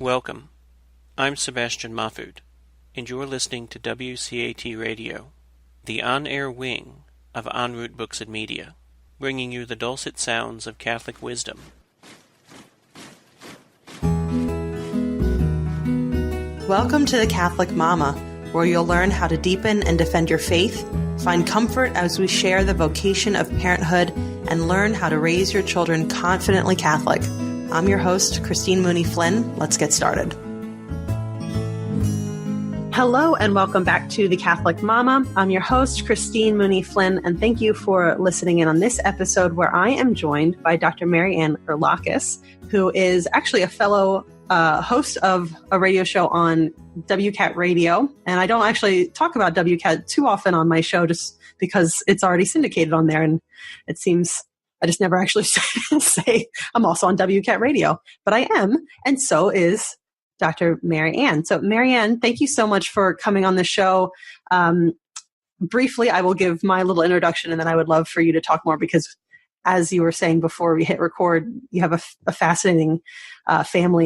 Welcome. I'm Sebastian Mahfood, and you're listening to WCAT Radio, the on-air wing of En Route Books and Media, bringing you the dulcet sounds of Catholic wisdom. Welcome to the Catholic Mama, where you'll learn how to deepen and defend your faith, find comfort as we share the vocation of parenthood, and learn how to raise your children confidently Catholic. I'm your host, Christine Mooney-Flynn. Let's get started. Hello, and welcome back to the Catholic Mama. I'm your host, Christine Mooney-Flynn, and thank you for listening in on this episode where I am joined by Dr. Anne Urlakis, who is actually a fellow host of a radio show on WCAT Radio. And I don't actually talk about WCAT too often on my show just because it's already syndicated on there. And it seems I just never actually say I'm also on WCAT Radio, but I am. And so is Dr. Mary Ann. So Mary Ann, thank you so much for coming on the show. Briefly, I will give my little introduction and then I would love for you to talk more because as you were saying before we hit record, you have a fascinating family,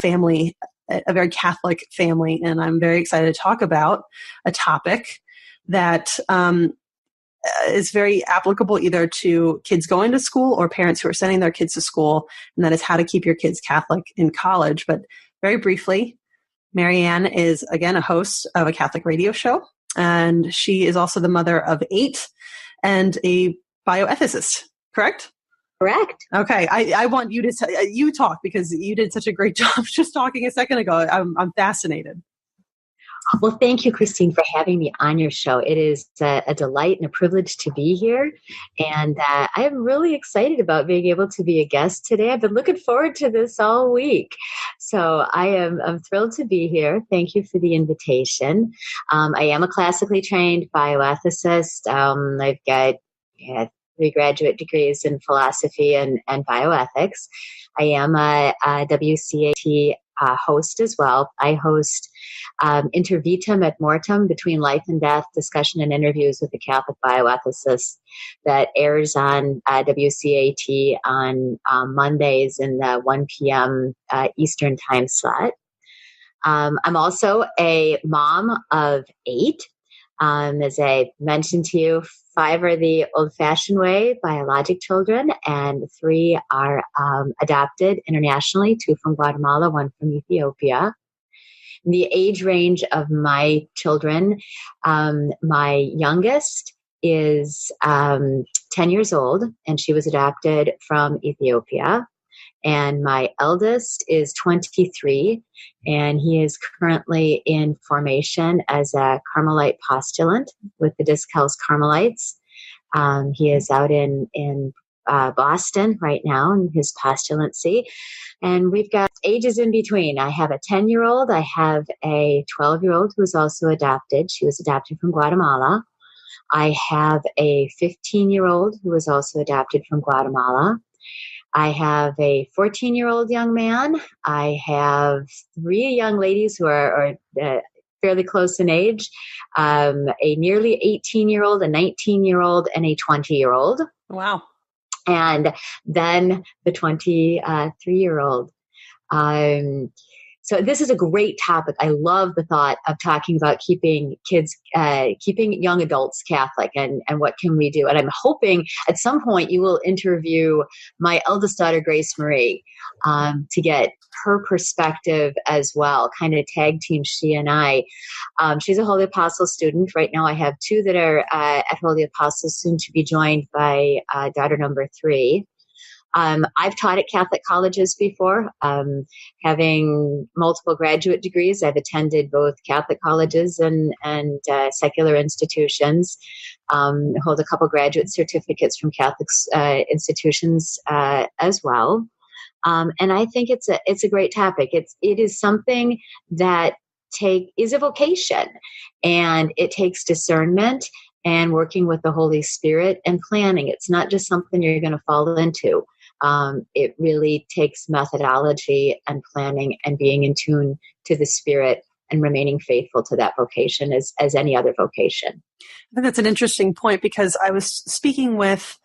a very Catholic family. And I'm very excited to talk about a topic that is very applicable either to kids going to school or parents who are sending their kids to school. And that is how to keep your kids Catholic in college. But very briefly, Mary Ann is, again, a host of a Catholic radio show. And she is also the mother of 8 and a bioethicist, correct? Correct. Okay. I want you to you talk because you did such a great job just talking a second ago. I'm fascinated. Well, thank you, Christine, for having me on your show. It is a delight and a privilege to be here. And I'm really excited about being able to be a guest today. I've been looking forward to this all week. So I'm thrilled to be here. Thank you for the invitation. I am a classically trained bioethicist. I've got 3 graduate degrees in philosophy and bioethics. I am a WCAT host as well. I host Inter Vitam et Mortem, Between Life and Death, discussion and interviews with a Catholic bioethicist that airs on WCAT on Mondays in the 1 p.m. Eastern time slot. I'm also a mom of 8. As I mentioned to you, 5 are the old-fashioned way, biologic children, and 3 are adopted internationally, 2 from Guatemala, 1 from Ethiopia. The age range of my children, my youngest is 10 years old, and she was adopted from Ethiopia. And my eldest is 23, and he is currently in formation as a Carmelite postulant with the Disc House Carmelites. He is out in Boston right now in his postulancy. And we've got ages in between. I have a 10-year-old. I have a 12-year-old who is also adopted. She was adopted from Guatemala. I have a 15-year-old who was also adopted from Guatemala. I have a 14-year-old young man. I have 3 young ladies who are fairly close in age, a nearly 18-year-old, a 19-year-old, and a 20-year-old. Wow. And then the 23-year-old. So this is a great topic. I love the thought of talking about keeping kids, keeping young adults Catholic and what can we do. And I'm hoping at some point you will interview my eldest daughter, Grace Marie, to get her perspective as well, kind of tag team she and I. She's a Holy Apostle student. Right now I have 2 that are at Holy Apostles, soon to be joined by daughter number 3. I've taught at Catholic colleges before, having multiple graduate degrees. I've attended both Catholic colleges and secular institutions, hold a couple graduate certificates from Catholic institutions as well. And I think it's a great topic. It is something that is a vocation, and it takes discernment and working with the Holy Spirit and planning. It's not just something you're going to fall into. It really takes methodology and planning and being in tune to the Spirit and remaining faithful to that vocation as any other vocation. I think that's an interesting point because I was speaking with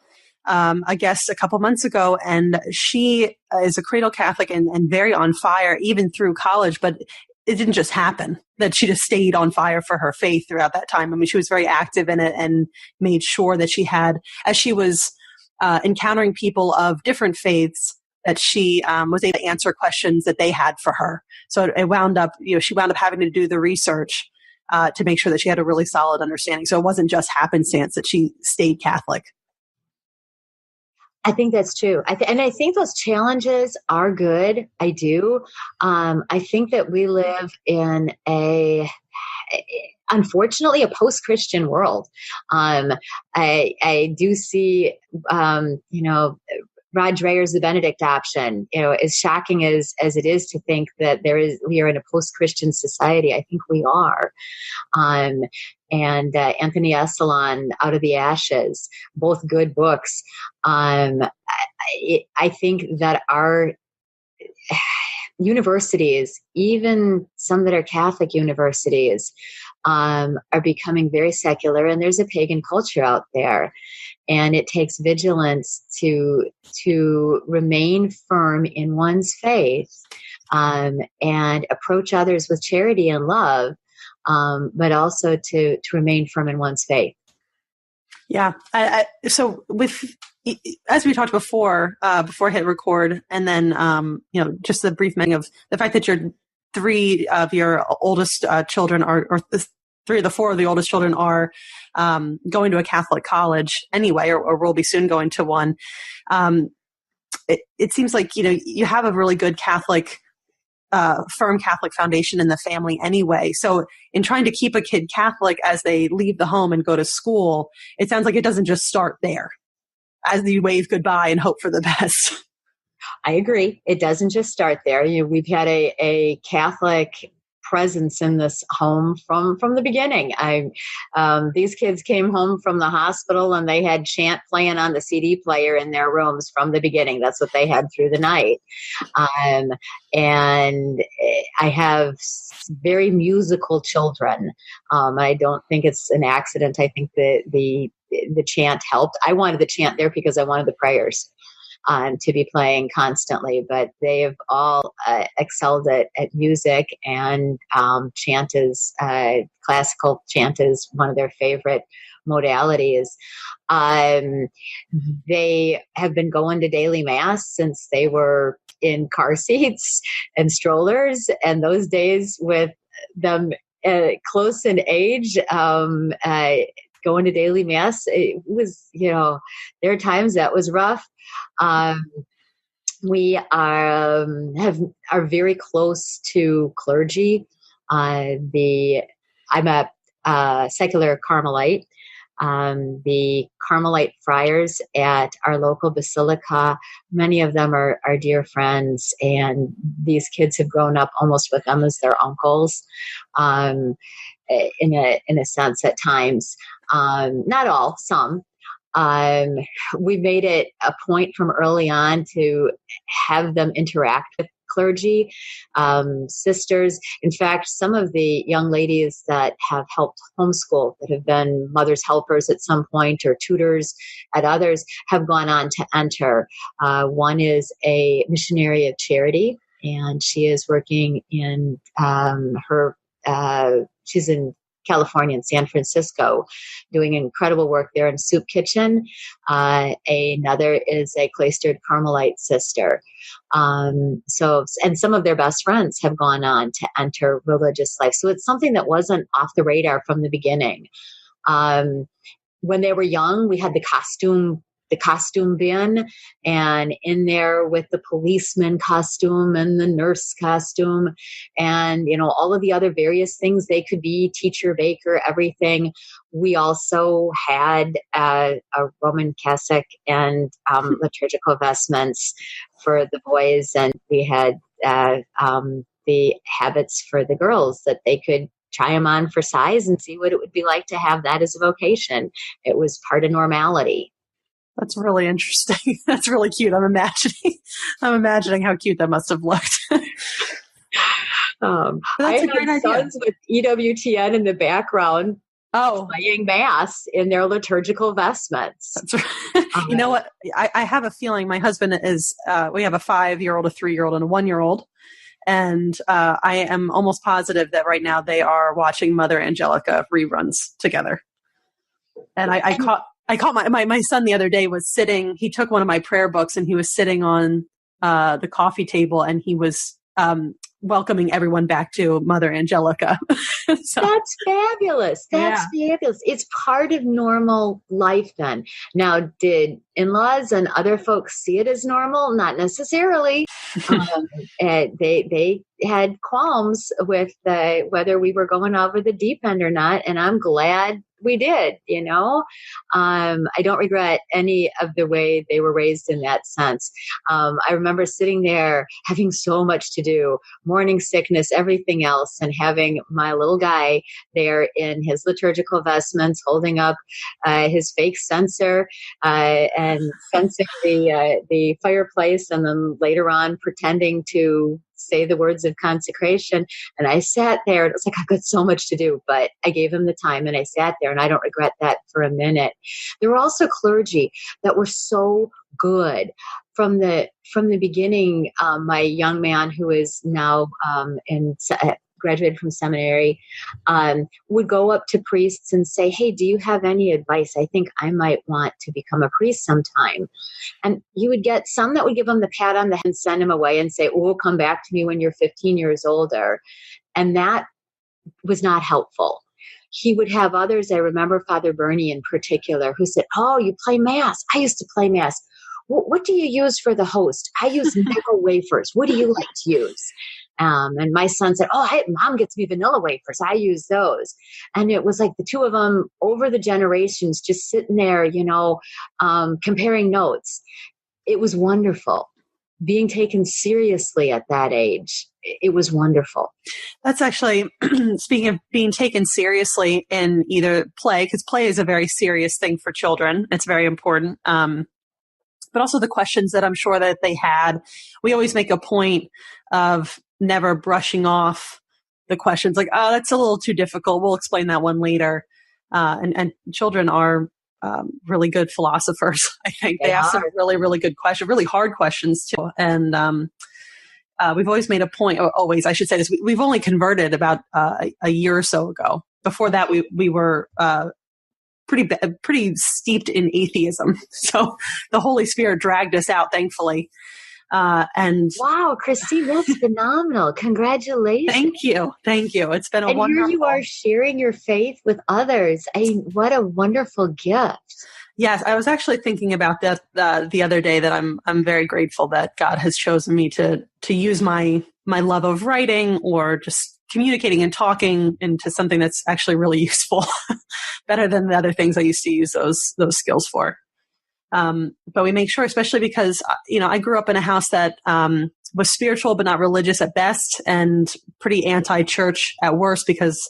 a guest a couple months ago, and she is a cradle Catholic and very on fire even through college, but it didn't just happen that she just stayed on fire for her faith throughout that time. I mean, she was very active in it and made sure that she had, as she was encountering people of different faiths, that she was able to answer questions that they had for her. So it wound up, she wound up having to do the research to make sure that she had a really solid understanding. So it wasn't just happenstance that she stayed Catholic. I think that's true. And I think those challenges are good. I do. I think that we live in unfortunately, a post-Christian world. I do see, Rod Dreher's The Benedict option, as shocking as it is to think that we are in a post-Christian society. I think we are. And Anthony Esselon, Out of the Ashes, both good books. I think that our universities, even some that are Catholic universities, are becoming very secular, and there's a pagan culture out there. And it takes vigilance to remain firm in one's faith and approach others with charity and love, but also to remain firm in one's faith. Yeah. So as we talked before I hit record, and then, just the brief mention of the fact that three of your oldest children or three of the four of the oldest children are going to a Catholic college anyway, or will be soon going to one. It seems like, you have a really good Catholic, firm Catholic foundation in the family anyway. So in trying to keep a kid Catholic as they leave the home and go to school, it sounds like it doesn't just start there as you wave goodbye and hope for the best. I agree. It doesn't just start there. We've had a Catholic presence in this home from the beginning. These kids came home from the hospital and they had chant playing on the CD player in their rooms from the beginning. That's what they had through the night. And I have very musical children. I don't think it's an accident. I think that the chant helped. I wanted the chant there because I wanted the prayers to be playing constantly, but they have all excelled at music, and classical chant is one of their favorite modalities. They have been going to daily mass since they were in car seats and strollers, and those days with them close in age, going to daily mass, it was, there are times that was rough. We are very close to clergy. I'm a secular Carmelite. The Carmelite friars at our local basilica, many of them are dear friends, and these kids have grown up almost with them as their uncles, in a sense at times. Not all, some. We made it a point from early on to have them interact with clergy, sisters. In fact, some of the young ladies that have helped homeschool, that have been mother's helpers at some point or tutors at others, have gone on to enter. One is a missionary of charity, and she is working in she's in California, in San Francisco, doing incredible work there in Soup Kitchen. Another is a cloistered Carmelite sister. And some of their best friends have gone on to enter religious life. So it's something that wasn't off the radar from the beginning. When they were young, we had the costume bin, and in there with the policeman costume and the nurse costume and, all of the other various things they could be, teacher, baker, everything. We also had a Roman cassock and liturgical vestments for the boys, and we had the habits for the girls that they could try them on for size and see what it would be like to have that as a vocation. It was part of normality. That's really interesting. That's really cute. I'm imagining how cute that must have looked. I had sons with EWTN in the background Oh, playing Mass in their liturgical vestments. that's right. You know what? I have a feeling my husband is, we have a 5-year-old, a 3-year-old, and a 1-year-old. And I am almost positive that right now they are watching Mother Angelica reruns together. And I caught my son the other day was sitting, he took one of my prayer books and he was sitting on the coffee table and he was welcoming everyone back to Mother Angelica. So, that's fabulous. That's fabulous. It's part of normal life then. Now, did in-laws and other folks see it as normal? Not necessarily. They had qualms with whether we were going over the deep end or not, and I'm glad we did, you know. I don't regret any of the way they were raised in that sense. I remember sitting there having so much to do, morning sickness, everything else, and having my little guy there in his liturgical vestments holding up his fake censer and fencing the fireplace, and then later on pretending to say the words of consecration. And I sat there and it was like, I've got so much to do, but I gave him the time and I sat there, and I don't regret that for a minute. There were also clergy that were so good from the beginning. My young man, who is now graduated from seminary, would go up to priests and say, hey, do you have any advice? I think I might want to become a priest sometime. And you would get some that would give him the pat on the head and send him away and say, oh, come back to me when you're 15 years older. And that was not helpful. He would have others. I remember Father Bernie in particular, who said, oh, you play Mass. I used to play Mass. What do you use for the host? I use mega wafers. What do you like to use? And my son said, Mom gets me vanilla wafers. I use those. And it was like the two of them over the generations, just sitting there, you know, comparing notes. It was wonderful. Being taken seriously at that age, it was wonderful. That's actually, speaking of being taken seriously in either play, because play is a very serious thing for children. It's very important. But also the questions that I'm sure that they had. We always make a point of never brushing off the questions like, oh, that's a little too difficult. We'll explain that one later. And children are really good philosophers. I think they ask some really, really good questions, really hard questions too. And we've always made a point, I should say this, we've only converted about a year or so ago. Before that, we were pretty steeped in atheism. So the Holy Spirit dragged us out, thankfully. And wow, Christine, that's phenomenal. Congratulations. Thank you. It's been a wonderful. And here you are sharing your faith with others. What a wonderful gift. Yes, I was actually thinking about that the other day, that I'm very grateful that God has chosen me to use my love of writing or just communicating and talking into something that's actually really useful, better than the other things I used to use those skills for. But we make sure, especially because, you know, I grew up in a house that was spiritual but not religious at best, and pretty anti-church at worst, because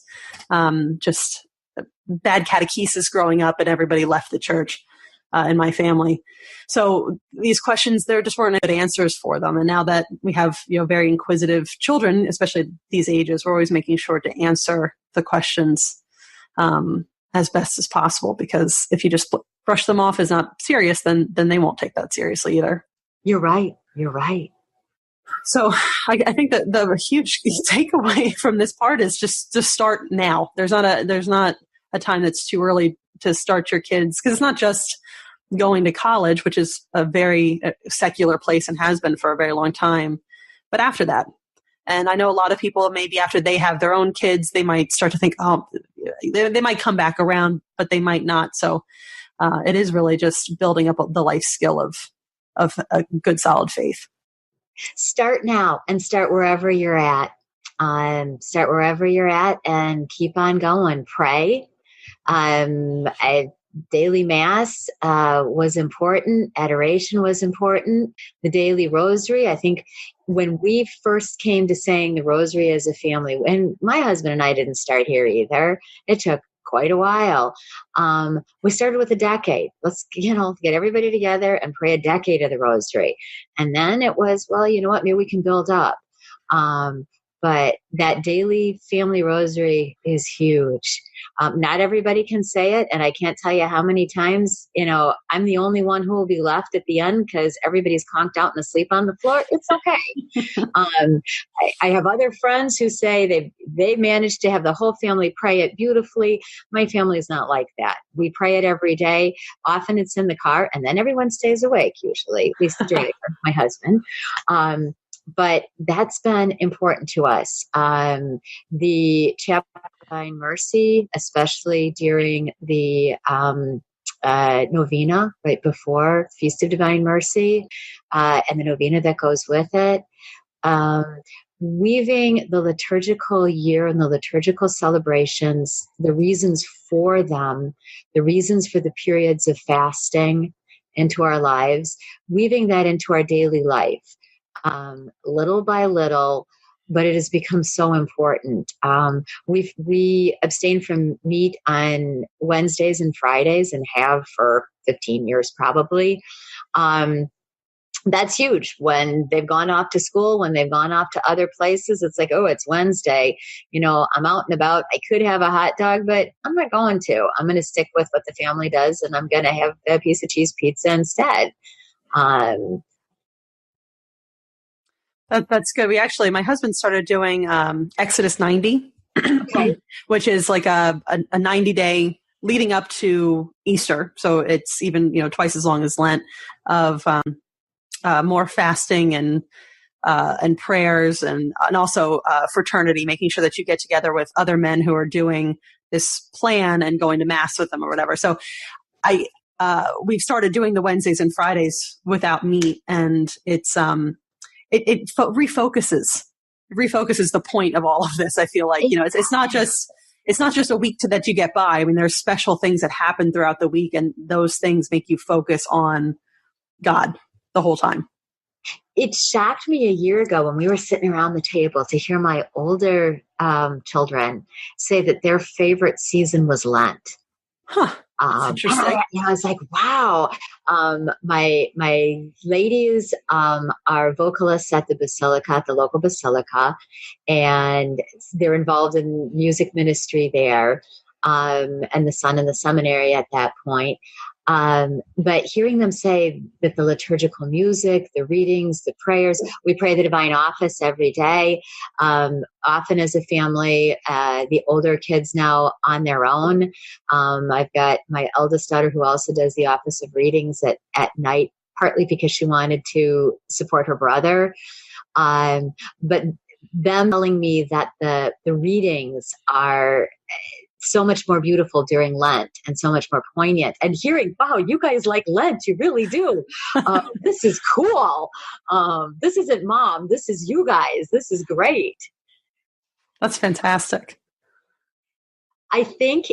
just bad catechesis growing up, and everybody left the church in my family. So these questions, there just weren't good answers for them. And now that we have, you know, very inquisitive children, especially at these ages, we're always making sure to answer the questions as best as possible, because if you just brush them off as not serious, then they won't take that seriously either. You're right. So I think that the huge takeaway from this part is just to start now. There's not a time that's too early to start your kids, because it's not just going to college, which is a very secular place and has been for a very long time, but after that. And I know a lot of people, maybe after they have their own kids, they might start to think, they might come back around, but they might not. So it is really just building up the life skill of a good, solid faith. Start now and start wherever you're at. Start wherever you're at and keep on going. Pray. Daily Mass was important. Adoration was important. The daily rosary. I think when we first came to saying the rosary as a family, and my husband and I didn't start here either. It took quite a while. We started with a decade. Let's, get everybody together and pray a decade of the rosary. And then it was, well, you know what, maybe we can build up. but that daily family rosary is huge. Not everybody can say it, and I can't tell you how many times, I'm the only one who will be left at the end because everybody's conked out and asleep on the floor. It's okay. I have other friends who say they managed to have the whole family pray it beautifully. My family is not like that. We pray it every day. Often it's in the car, and then everyone stays awake, usually, at least the driver, my husband. But that's been important to us. The Chapel of Divine Mercy, especially during the novena right before Feast of Divine Mercy, and the novena that goes with it. Weaving the liturgical year and the liturgical celebrations, the reasons for them, the reasons for the periods of fasting into our lives, weaving that into our daily life. Little by little, but it has become so important. We abstain from meat on Wednesdays and Fridays and have for 15 years probably. That's huge. When they've gone off to school, when they've gone off to other places, it's like, oh, it's Wednesday. I'm out and about. I could have a hot dog, but I'm not going to. I'm going to stick with what the family does, and I'm going to have a piece of cheese pizza instead. That's good. My husband started doing Exodus 90, okay, which is like a 90-day leading up to Easter. So it's even, twice as long as Lent of more fasting and prayers and also fraternity, making sure that you get together with other men who are doing this plan and going to mass with them or whatever. So we've started doing the Wednesdays and Fridays without meat, and it's it refocuses the point of all of this. I feel like, it's not just a week that you get by. I mean, there's special things that happen throughout the week, and those things make you focus on God the whole time. It shocked me a year ago when we were sitting around the table to hear my older children say that their favorite season was Lent. Huh. That's interesting. I was like, wow. My ladies are vocalists at the Basilica, at the local Basilica, and they're involved in music ministry there, and the son in the seminary at that point. But hearing them say that the liturgical music, the readings, the prayers, we pray the divine office every day. Often as a family, the older kids now on their own. I've got my eldest daughter who also does the office of readings at night, partly because she wanted to support her brother. But them telling me that the readings are so much more beautiful during Lent and so much more poignant, and hearing, wow, you guys like Lent, you really do. This is cool. This isn't mom. This is you guys. This is great. That's fantastic. I think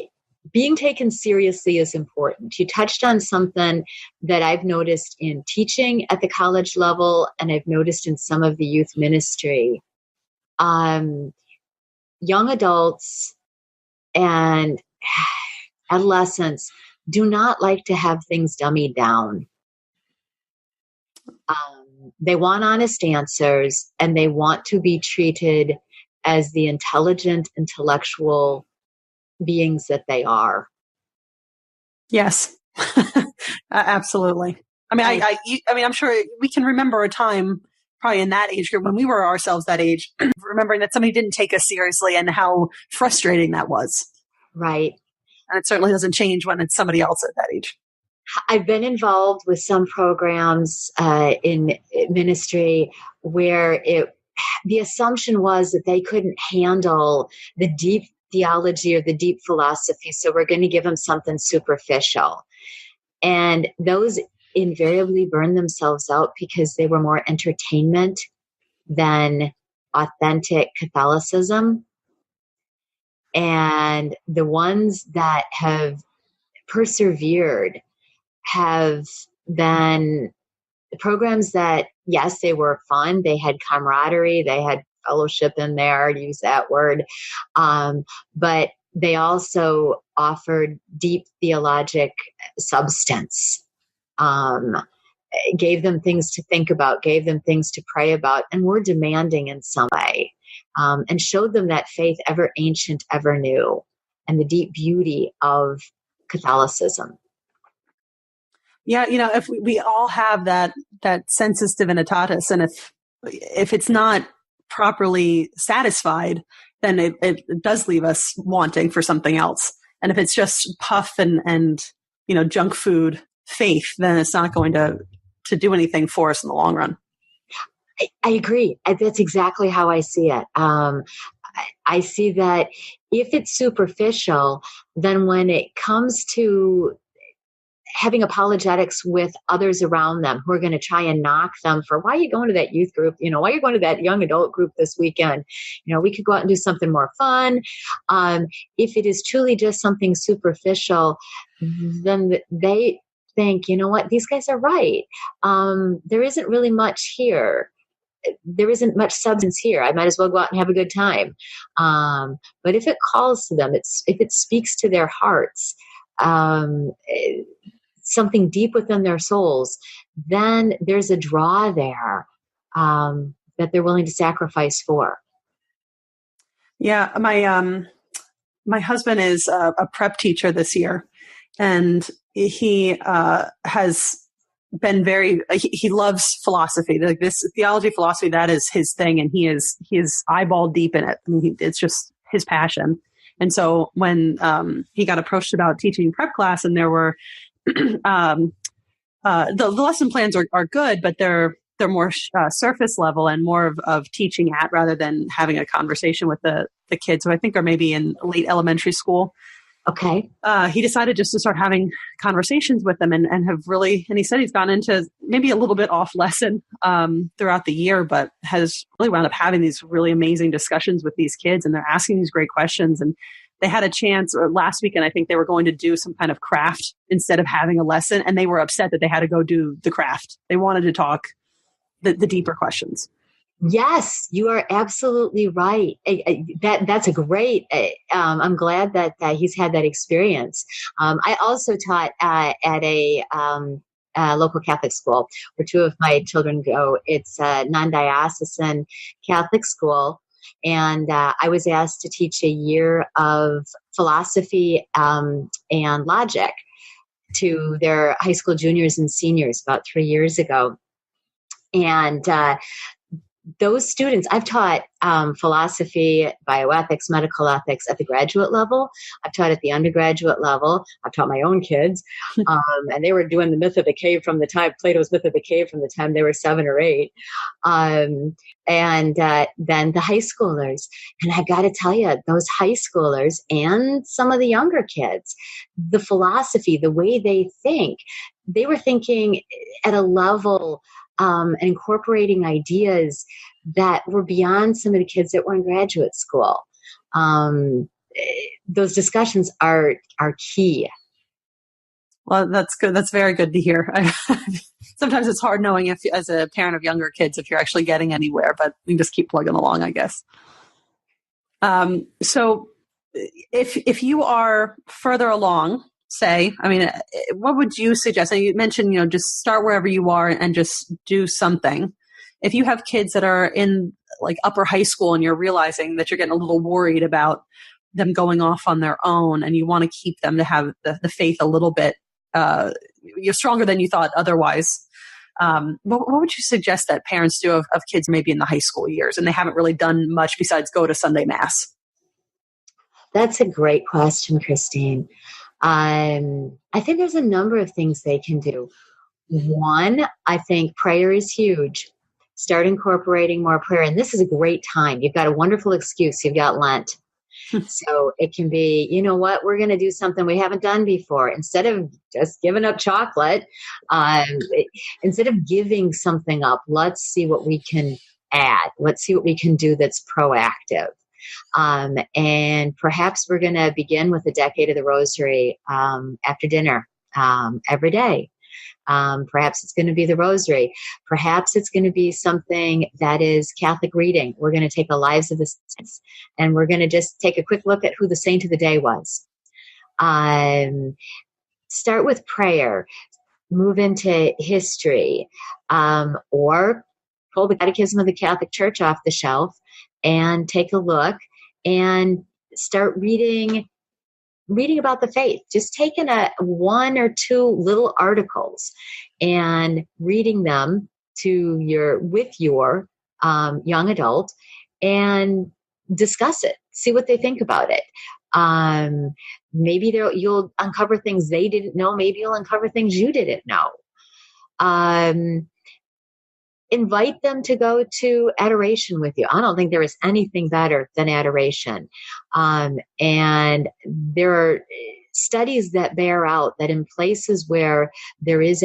being taken seriously is important. You touched on something that I've noticed in teaching at the college level, and I've noticed in some of the youth ministry. Young adults and adolescents do not like to have things dummied down. They want honest answers, and they want to be treated as the intelligent, intellectual beings that they are. Yes, absolutely. I mean, I'm sure we can remember a time probably in that age group when we were ourselves that age, remembering that somebody didn't take us seriously and how frustrating that was. Right. And it certainly doesn't change when it's somebody else at that age. I've been involved with some programs in ministry where the assumption was that they couldn't handle the deep theology or the deep philosophy, so we're going to give them something superficial. And those invariably burn themselves out because they were more entertainment than authentic Catholicism. And the ones that have persevered have been programs that, yes, they were fun. They had camaraderie. They had fellowship in there, use that word. But they also offered deep theologic substance, gave them things to think about, gave them things to pray about, and were demanding in some way. and showed them that faith ever ancient, ever new, and the deep beauty of Catholicism. Yeah, if we all have that sensus divinitatis, and if it's not properly satisfied, then it does leave us wanting for something else. And if it's just puff and junk food faith, then it's not going to do anything for us in the long run. I agree. That's exactly how I see it. I see that if it's superficial, then when it comes to having apologetics with others around them who are going to try and knock them for, why are you going to that youth group? Why are you going to that young adult group this weekend? We could go out and do something more fun. If it is truly just something superficial, then they think, you know what, these guys are right. There isn't really much here. There isn't much substance here. I might as well go out and have a good time. But if it calls to them, if it speaks to their hearts, something deep within their souls, then there's a draw there that they're willing to sacrifice for. Yeah, my husband is a prep teacher this year, and he has been he loves philosophy. Like this theology, philosophy, that is his thing, and he is eyeball deep in it. I mean, it's just his passion. And so when he got approached about teaching prep class, and there were the lesson plans are good, but they're more surface level and more of teaching at rather than having a conversation with the kids who I think are maybe in late elementary school. Okay. He decided just to start having conversations with them and he said he's gone into maybe a little bit off lesson throughout the year, but has really wound up having these really amazing discussions with these kids, and they're asking these great questions. And they had a chance, or last weekend, I think they were going to do some kind of craft instead of having a lesson, and they were upset that they had to go do the craft. They wanted to talk the deeper questions. Yes, you are absolutely right. That's a great. I'm glad that he's had that experience. I also taught at a local Catholic school where two of my children go. It's a non-diocesan Catholic school, and I was asked to teach a year of philosophy and logic to their high school juniors and seniors about 3 years ago, and those students, I've taught philosophy, bioethics, medical ethics at the graduate level. I've taught at the undergraduate level. I've taught my own kids. And they were doing the myth of the cave Plato's myth of the cave from the time they were 7 or 8. And then the high schoolers. And I got to tell you, those high schoolers and some of the younger kids, the philosophy, the way they think, they were thinking at a level and incorporating ideas that were beyond some of the kids that were in graduate school. Those discussions are key. Well, that's good. That's very good to hear. Sometimes it's hard knowing if, as a parent of younger kids, if you're actually getting anywhere, but we just keep plugging along, I guess. So if you are further along, say, I mean, what would you suggest? You mentioned, just start wherever you are and just do something. If you have kids that are in like upper high school and you're realizing that you're getting a little worried about them going off on their own, and you want to keep them to have the faith a little bit, you're stronger than you thought otherwise. What would you suggest that parents do of kids maybe in the high school years and they haven't really done much besides go to Sunday Mass? That's a great question, Christine. I think there's a number of things they can do. One, I think prayer is huge. Start incorporating more prayer. And this is a great time. You've got a wonderful excuse. You've got Lent. So it can be, you know what, we're going to do something we haven't done before. Instead of just giving up chocolate, instead of giving something up, let's see what we can add. Let's see what we can do that's proactive. And perhaps we're going to begin with a decade of the Rosary after dinner every day. Perhaps it's going to be the Rosary. Perhaps it's going to be something that is Catholic reading. We're going to take the lives of the saints, and we're going to just take a quick look at who the saint of the day was. Start with prayer. Move into history, or pull the Catechism of the Catholic Church off the shelf and take a look and start reading about the faith. Just taking one or two little articles and reading them with your young adult and discuss it. See what they think about it. Maybe you'll uncover things they didn't know. Maybe you'll uncover things you didn't know. Invite them to go to adoration with you. I don't think there is anything better than adoration. And there are studies that bear out that in places where there is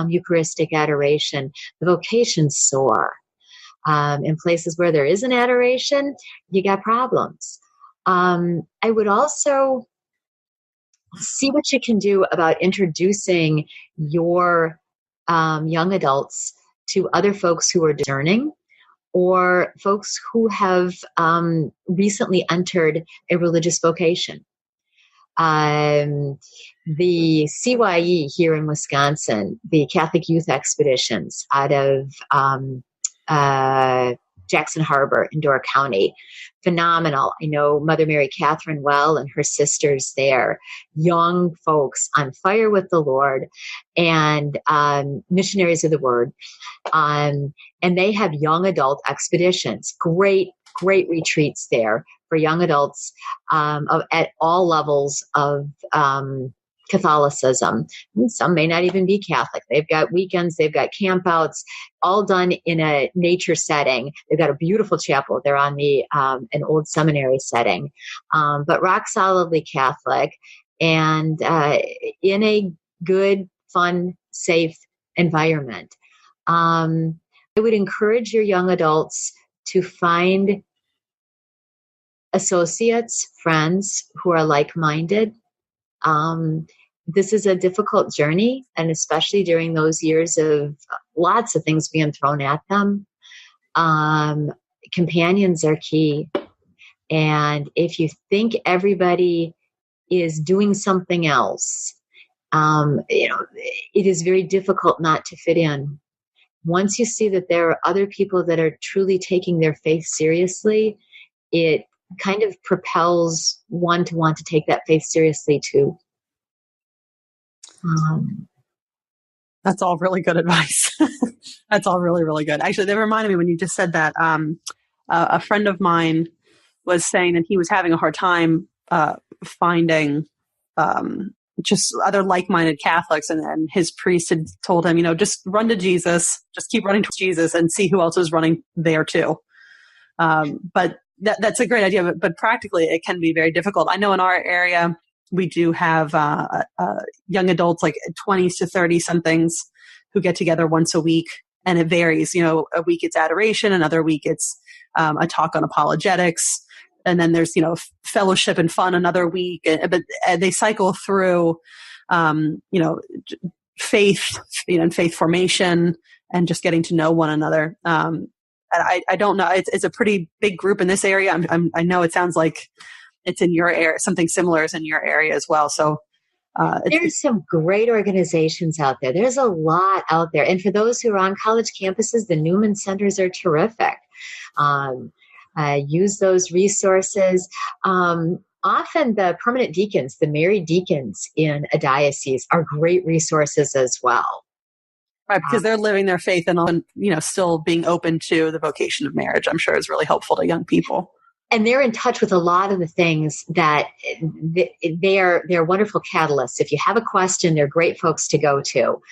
Eucharistic adoration, the vocations soar. In places where there isn't adoration, you got problems. I would also see what you can do about introducing your young adults to other folks who are discerning or folks who have recently entered a religious vocation. The CYE here in Wisconsin, the Catholic Youth Expeditions out of Jackson Harbor in Door County, phenomenal. I know Mother Mary Catherine well and her sisters there, young folks on fire with the Lord and missionaries of the word. And they have young adult expeditions, great retreats there for young adults at all levels of Catholicism. Some may not even be Catholic. They've got weekends, they've got campouts, all done in a nature setting. They've got a beautiful chapel. They're on an old seminary setting, but rock solidly Catholic and in a good, fun, safe environment. I would encourage your young adults to find associates, friends who are like-minded. This is a difficult journey, and especially during those years of lots of things being thrown at them. Companions are key. And if you think everybody is doing something else, it is very difficult not to fit in. Once you see that there are other people that are truly taking their faith seriously, it kind of propels one to want to take that faith seriously too. That's all really good advice. That's all really, really good. Actually, that reminded me when you just said that, a friend of mine was saying that he was having a hard time finding just other like-minded Catholics, and his priest had told him, just run to Jesus, just keep running to Jesus and see who else is running there too. But that's a great idea, but practically it can be very difficult. I know in our area, we do have young adults, like 20s to 30-somethings, who get together once a week, and it varies. A week it's adoration, another week it's a talk on apologetics, and then there's fellowship and fun another week. But they cycle through, faith, and faith formation, and just getting to know one another. I don't know. It's a pretty big group in this area. I know it sounds like it's in your area. Something similar is in your area as well. So there's some great organizations out there. There's a lot out there. And for those who are on college campuses, the Newman Centers are terrific. Use those resources. Often the permanent deacons, the married deacons in a diocese, are great resources as well. Right, because they're living their faith and still being open to the vocation of marriage, I'm sure is really helpful to young people. And they're in touch with a lot of the things that they're wonderful catalysts. If you have a question, they're great folks to go to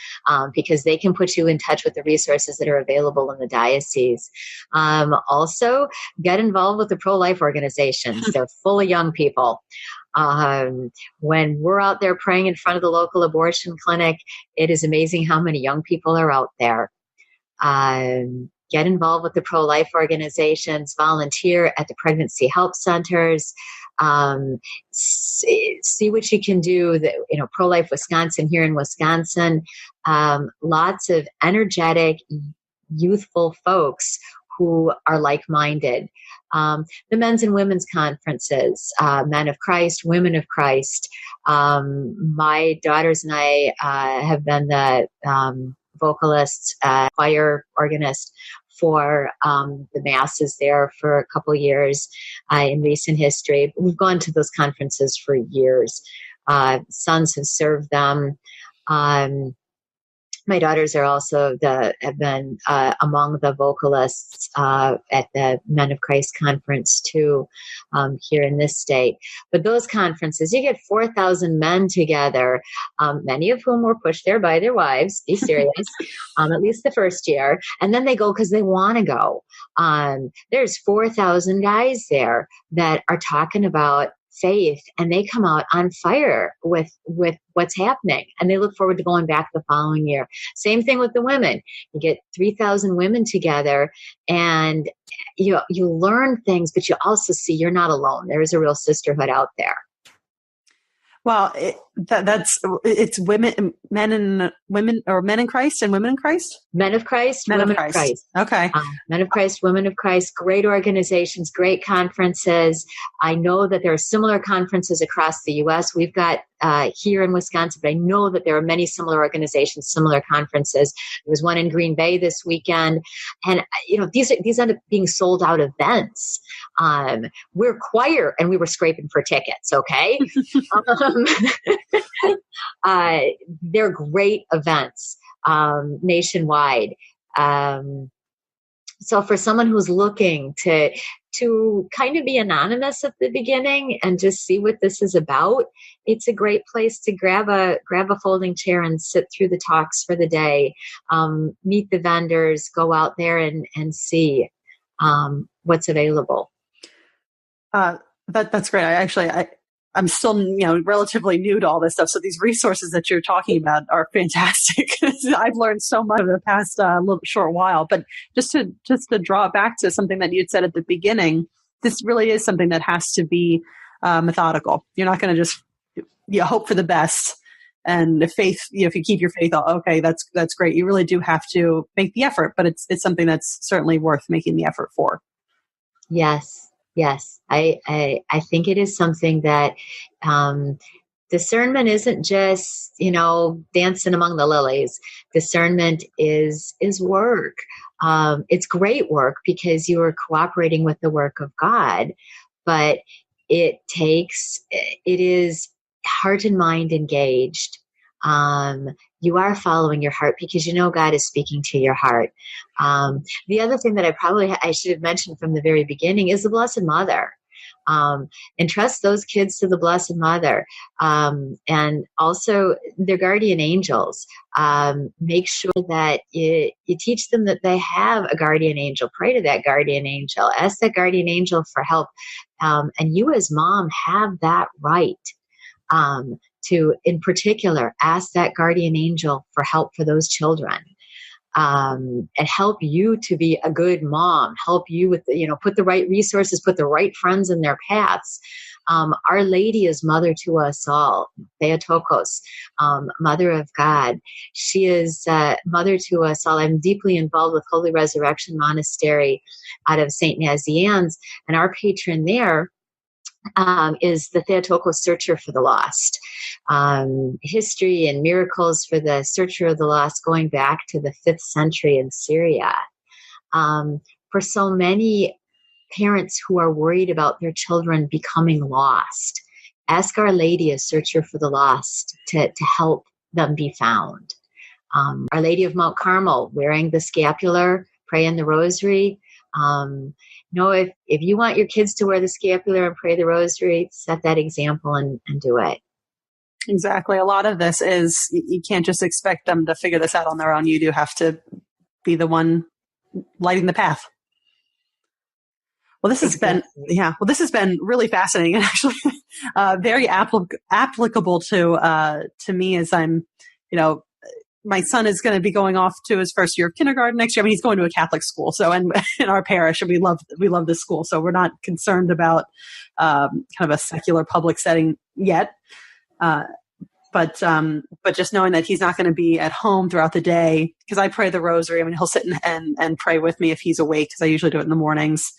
because they can put you in touch with the resources that are available in the diocese. Also, get involved with the pro-life organizations. They're full of young people. When we're out there praying in front of the local abortion clinic, it is amazing how many young people are out there. Get involved with the pro-life organizations, volunteer at the pregnancy help centers, see what you can do. Pro-Life Wisconsin here in Wisconsin, lots of energetic, youthful folks who are like-minded. The men's and women's conferences, Men of Christ, Women of Christ. My daughters and I have been the vocalist, choir organist for the masses there for a couple of years in recent history. We've gone to those conferences for years. Sons have served them. My daughters are also have been among the vocalists at the Men of Christ conference too, here in this state. But those conferences, you get 4,000 men together, many of whom were pushed there by their wives. Be serious, at least the first year, and then they go because they want to go. There's 4,000 guys there that are talking about faith, and they come out on fire with what's happening, and they look forward to going back the following year. Same thing with the women. You get 3,000 women together, and you learn things, but you also see you're not alone. There is a real sisterhood out there. Well, it's women, men and women, or men in Christ and women in Christ? Men of Christ, women of Christ. Okay. Men of Christ, women of Christ, great organizations, great conferences. I know that there are similar conferences across the U.S. We've got here in Wisconsin, but I know that there are many similar organizations, similar conferences. There was one in Green Bay this weekend. And, these end up being sold out events. We're choir, and we were scraping for tickets, okay? They're great events nationwide. So for someone who's looking to kind of be anonymous at the beginning and just see what this is about, it's a great place to grab a folding chair and sit through the talks for the day, meet the vendors, go out there and see what's available. That's great. I'm still, relatively new to all this stuff. So these resources that you're talking about are fantastic. I've learned so much over the past little short while. But just to draw it back to something that you'd said at the beginning, this really is something that has to be methodical. You're not going to just hope for the best. And if faith, if you keep your faith, okay, that's great. You really do have to make the effort. But it's something that's certainly worth making the effort for. Yes. I think it is something that discernment isn't just, dancing among the lilies. Discernment is work. It's great work because you are cooperating with the work of God, but it is heart and mind engaged. You are following your heart because God is speaking to your heart. The other thing that I should have mentioned from the very beginning is the Blessed Mother. Entrust those kids to the Blessed Mother, and also their guardian angels. Make sure that you teach them that they have a guardian angel. Pray to that guardian angel. Ask that guardian angel for help. And you as mom have that right to, in particular, ask that guardian angel for help for those children. And help you to be a good mom, help you with, put the right resources, put the right friends in their paths. Our Lady is mother to us all, Theotokos, mother of God. She is mother to us all. I'm deeply involved with Holy Resurrection Monastery out of St. Nazianz, and our patron there is the Theotokos Searcher for the Lost. History and miracles for the Searcher of the Lost going back to the 5th century in Syria. For so many parents who are worried about their children becoming lost, ask Our Lady, a Searcher for the Lost, to help them be found. Our Lady of Mount Carmel, wearing the scapular, praying the rosary. If you want your kids to wear the scapular and pray the rosary, set that example and do it. Exactly. A lot of this is, you can't just expect them to figure this out on their own. You do have to be the one lighting the path. Well, this has been really fascinating and actually very applicable to me as I'm, my son is going to be going off to his first year of kindergarten next year. I mean, he's going to a Catholic school. So, and in our parish, we love this school. So we're not concerned about kind of a secular public setting yet. But just knowing that he's not going to be at home throughout the day, because I pray the rosary. I mean, he'll sit and pray with me if he's awake, because I usually do it in the mornings.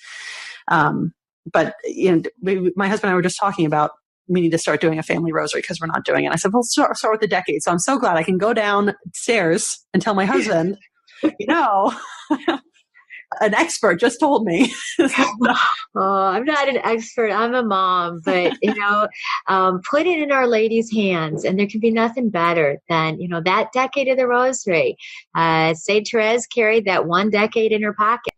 But my husband and I were just talking about, we need to start doing a family rosary because we're not doing it. I said, well, start with the decade. So I'm so glad I can go downstairs and tell my husband, an expert just told me. Oh, I'm not an expert. I'm a mom, but put it in Our Lady's hands, and there can be nothing better than that decade of the Rosary. Saint Therese carried that one decade in her pocket.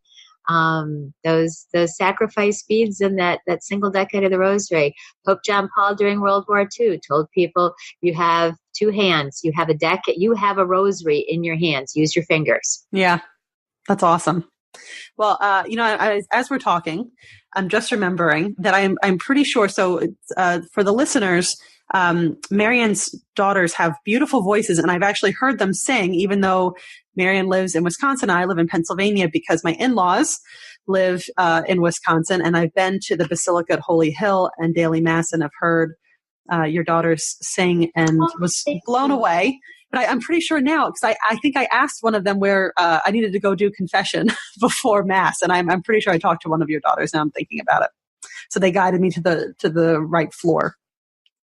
Those sacrifice beads in that single decade of the Rosary. Pope John Paul during World War II told people, you have two hands, you have a decade, you have a rosary in your hands. Use your fingers. Yeah, that's awesome. Well, as we're talking, I'm just remembering that I'm pretty sure. So for the listeners, Marianne's daughters have beautiful voices, and I've actually heard them sing, even though Marianne lives in Wisconsin. I live in Pennsylvania because my in-laws live in Wisconsin, and I've been to the Basilica at Holy Hill and daily mass, and I've heard your daughters sing and was blown away. But I'm pretty sure now, because I think I asked one of them where I needed to go do confession before mass, and I'm pretty sure I talked to one of your daughters. Now I'm thinking about it. So they guided me to the right floor.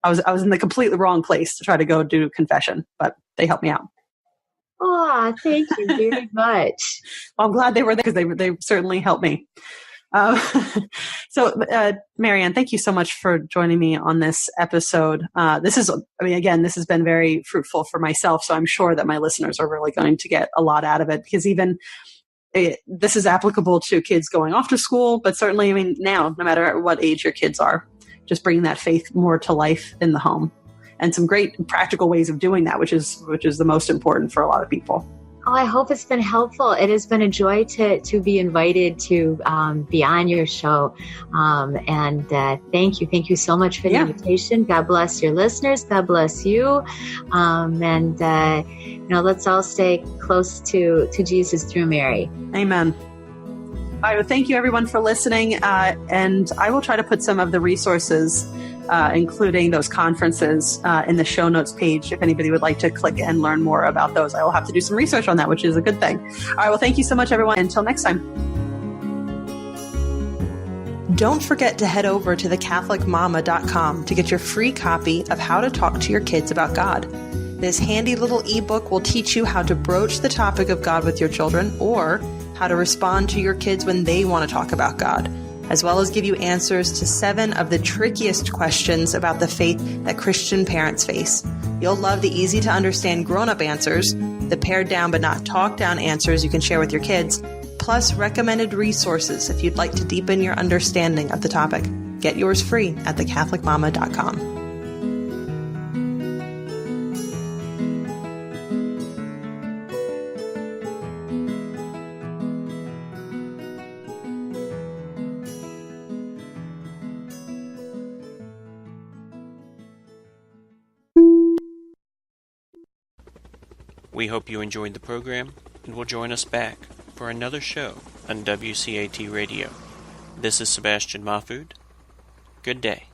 I was in the completely wrong place to try to go do confession, but they helped me out. Oh, thank you very much. Well, I'm glad they were there because they certainly helped me. So, Marianne, thank you so much for joining me on this episode. This has been very fruitful for myself, so I'm sure that my listeners are really going to get a lot out of it, because this is applicable to kids going off to school, but certainly, now, no matter what age your kids are, just bringing that faith more to life in the home, and some great practical ways of doing that, which is the most important for a lot of people. Oh, I hope it's been helpful. It has been a joy to be invited to be on your show. And thank you so much for the invitation. God bless your listeners. God bless you. Let's all stay close to Jesus through Mary. Amen. All right, well, thank you everyone for listening. And I will try to put some of the resources, including those conferences, in the show notes page. If anybody would like to click and learn more about those, I will have to do some research on that, which is a good thing. All right, well, thank you so much, everyone. Until next time. Don't forget to head over to thecatholicmama.com to get your free copy of How to Talk to Your Kids About God. This handy little ebook will teach you how to broach the topic of God with your children, or how to respond to your kids when they want to talk about God, as well as give you answers to 7 of the trickiest questions about the faith that Christian parents face. You'll love the easy to understand grown-up answers, the pared down but not talked down answers you can share with your kids, plus recommended resources if you'd like to deepen your understanding of the topic. Get yours free at thecatholicmama.com. We hope you enjoyed the program and will join us back for another show on WCAT Radio. This is Sebastian Mahfood. Good day.